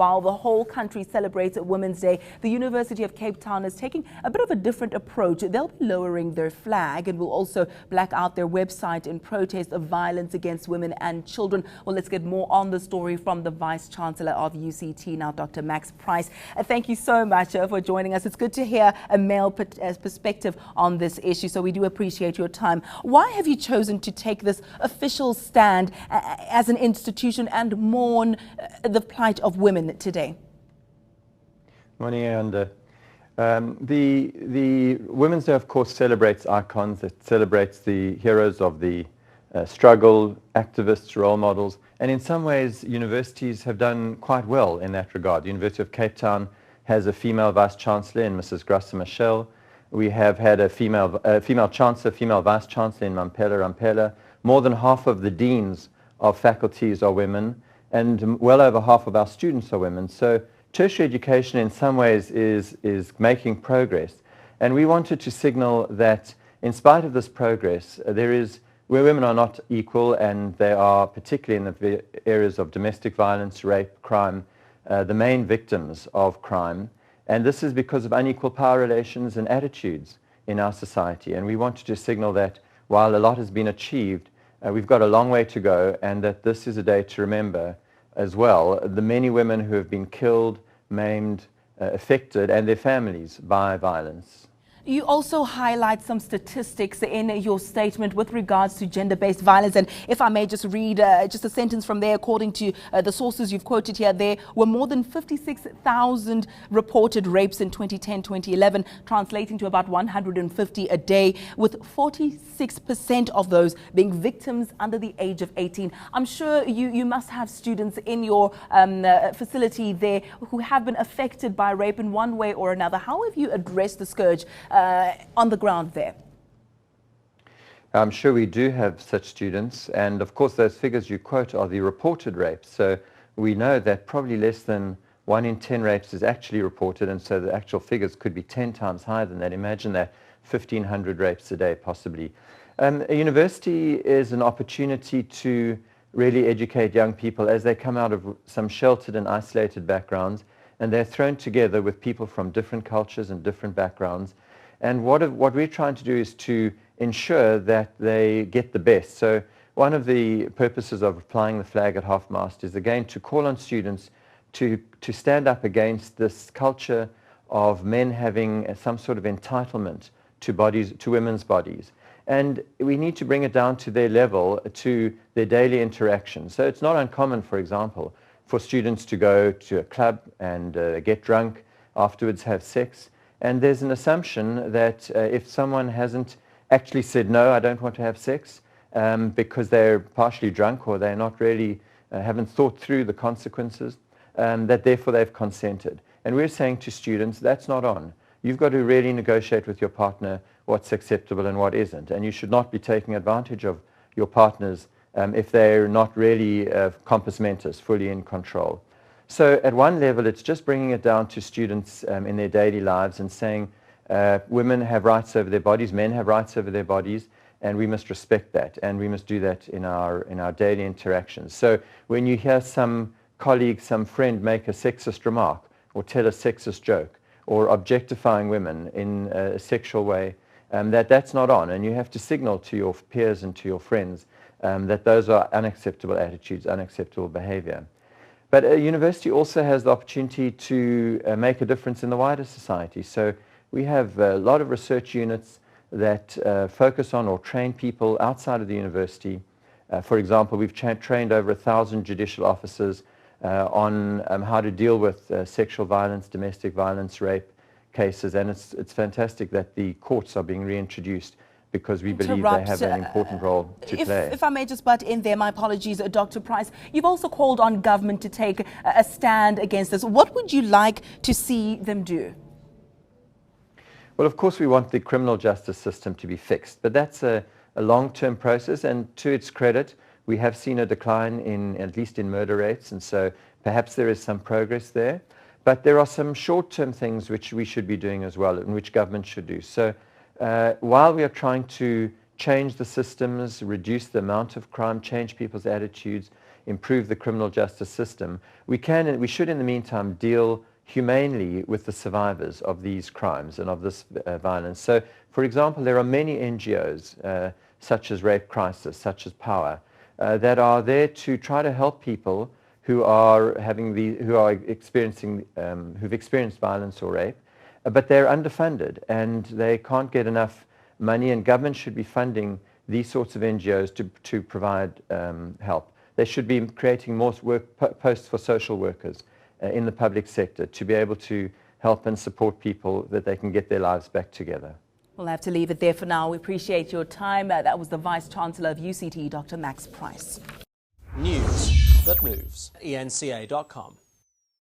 while the whole country celebrates Women's Day, the University of Cape Town is taking a bit of a different approach. They'll be lowering their flag and will also black out their website in protest of violence against women and children. Well, let's get more on the story from the Vice-Chancellor of UCT now, Dr. Max Price. Thank you so much for joining us. It's good to hear a male perspective on this issue, so we do appreciate your time. Why have you chosen to take this official stand as an institution and mourn the plight of women today? Morning, Ayanda. The Women's Day, of course, celebrates icons. It celebrates the heroes of the struggle, activists, role models, and in some ways universities have done quite well in that regard. The University of Cape Town has a female Vice-Chancellor in Mrs. Graça Michelle. We have had a female Chancellor, female Vice-Chancellor in Rampela. More than half of the deans of faculties are women, and well over half of our students are women. So tertiary education in some ways is making progress. And we wanted to signal that in spite of this progress, where women are not equal, and they are, particularly in the areas of domestic violence, rape, crime, the main victims of crime. And this is because of unequal power relations and attitudes in our society. And we wanted to signal that while a lot has been achieved, we've got a long way to go, and that this is a day to remember as well the many women who have been killed, maimed, affected, and their families by violence. You also highlight some statistics in your statement with regards to gender-based violence. And if I may just read just a sentence from there, according to the sources you've quoted here, there were more than 56,000 reported rapes in 2010-2011, translating to about 150 a day, with 46% of those being victims under the age of 18. I'm sure you must have students in your facility there who have been affected by rape in one way or another. How have you addressed the scourge on the ground there? I'm sure we do have such students, and of course those figures you quote are the reported rapes. So we know that probably less than 1 in 10 rapes is actually reported, and so the actual figures could be 10 times higher than that. Imagine that, 1,500 rapes a day possibly. A university is an opportunity to really educate young people as they come out of some sheltered and isolated backgrounds, and they're thrown together with people from different cultures and different backgrounds. And what we're trying to do is to ensure that they get the best. So one of the purposes of flying the flag at half-mast is, again, to call on students to stand up against this culture of men having some sort of entitlement to bodies, to women's bodies. And we need to bring it down to their level, to their daily interactions. So it's not uncommon, for example, for students to go to a club and get drunk, afterwards have sex. And there's an assumption that if someone hasn't actually said, no, I don't want to have sex, because they're partially drunk or they're not really, haven't thought through the consequences, that therefore they've consented. And we're saying to students, that's not on. You've got to really negotiate with your partner what's acceptable and what isn't. And you should not be taking advantage of your partners if they're not really compos mentis, fully in control. So at one level, it's just bringing it down to students in their daily lives and saying women have rights over their bodies, men have rights over their bodies, and we must respect that, and we must do that in our daily interactions. So when you hear some colleague, some friend make a sexist remark or tell a sexist joke or objectifying women in a sexual way, that's not on, and you have to signal to your peers and to your friends that those are unacceptable attitudes, unacceptable behavior. But a university also has the opportunity to make a difference in the wider society. So we have a lot of research units that focus on or train people outside of the university. For example, we've trained over 1,000 judicial officers on how to deal with sexual violence, domestic violence, rape cases, and it's fantastic that the courts are being reintroduced, because we believe they have an important role to play. If I may just butt in there, my apologies, Dr. Price. You've also called on government to take a stand against this. What would you like to see them do? Well, of course, we want the criminal justice system to be fixed, but that's a long-term process, and to its credit, we have seen a decline at least in murder rates, and so perhaps there is some progress there. But there are some short-term things which we should be doing as well, and which government should do. So while we are trying to change the systems, reduce the amount of crime, change people's attitudes, improve the criminal justice system, we can and we should in the meantime deal humanely with the survivors of these crimes and of this violence. So, for example, there are many NGOs, such as Rape Crisis, such as Power, that are there to try to help people who are experiencing, who've experienced violence or rape, but they're underfunded and they can't get enough money, and government should be funding these sorts of NGOs to provide help. They should be creating more posts for social workers in the public sector to be able to help and support people that they can get their lives back together. We'll have to leave it there for now. We appreciate your time. That was the Vice-Chancellor of UCT, Dr. Max Price. News that moves. eNCA.com.